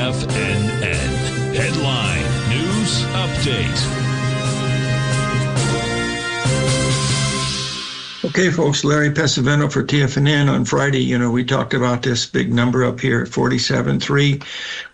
TFNN. Headline News Update. Okay, folks, Larry Pesavento for TFNN. On Friday, we talked about this big number up here at 47.3.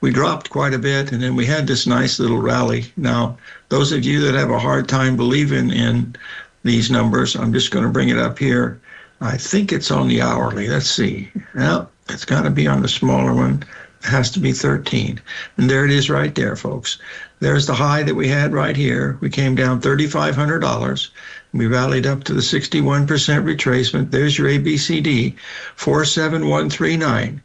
We dropped quite a bit, and then we had this nice little rally. Now, those of you that have a hard time believing in these numbers, I'm just going to bring it up here. I think it's on the hourly. Let's see. Well, it's got to be on the smaller one. It has to be 13. And there it is right there, folks. There's the high that we had right here. We came down $3,500. We rallied up to the 61% retracement. There's your ABCD, 47139.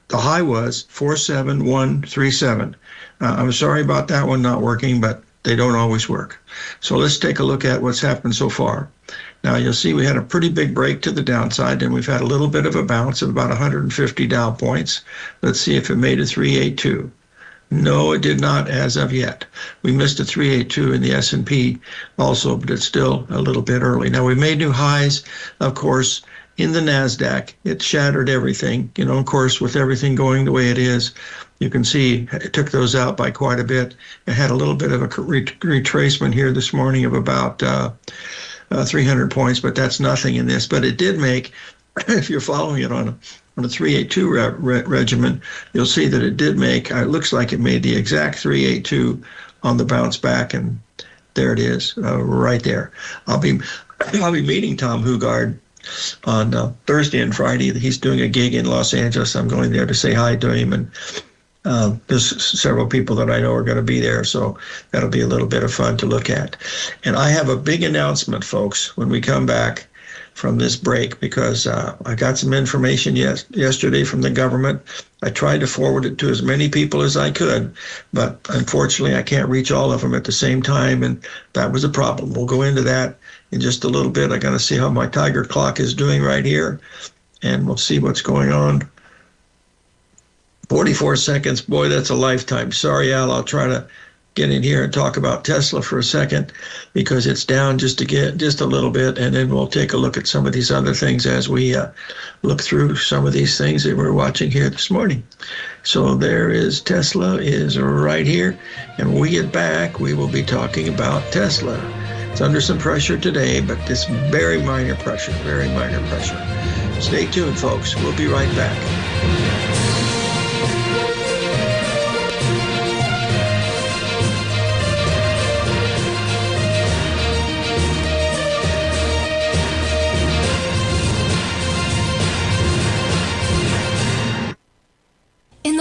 The high was 47137. I'm sorry about that one not working, but they don't always work. So let's take a look at what's happened so far. Now, you'll see we had a pretty big break to the downside, and we've had a little bit of a bounce of about 150 Dow points. Let's see if it made a 382. No, it did not as of yet. We missed a 382 in the S&P also, but it's still a little bit early. Now, we made new highs, of course, in the NASDAQ. It shattered everything. Of course, with everything going the way it is, you can see it took those out by quite a bit. It had a little bit of a retracement here this morning of about 300 points, but that's nothing in this. But it did make, if you're following it on a 382 regimen, you'll see that it did make, it looks like it made the exact 382 on the bounce back, and there it is, right there. I'll be meeting Tom Hugard on Thursday and Friday. He's doing a gig in Los Angeles. I'm going there to say hi to him, and there's several people that I know are going to be there, so that'll be a little bit of fun to look at. And I have a big announcement, folks, when we come back from this break, because I got some information yesterday from the government. I tried to forward it to as many people as I could, but unfortunately I can't reach all of them at the same time, and that was a problem. We'll go into that in just a little bit. I got to see how my Tiger clock is doing right here, and we'll see what's going on. 44 seconds, boy, that's a lifetime. Sorry, Al, I'll try to get in here and talk about Tesla for a second, because it's down just a little bit, and then we'll take a look at some of these other things as we look through some of these things that we're watching here this morning. So there is Tesla is right here, and when we get back, we will be talking about Tesla. It's under some pressure today, but this very minor pressure. Stay tuned, folks. We'll be right back.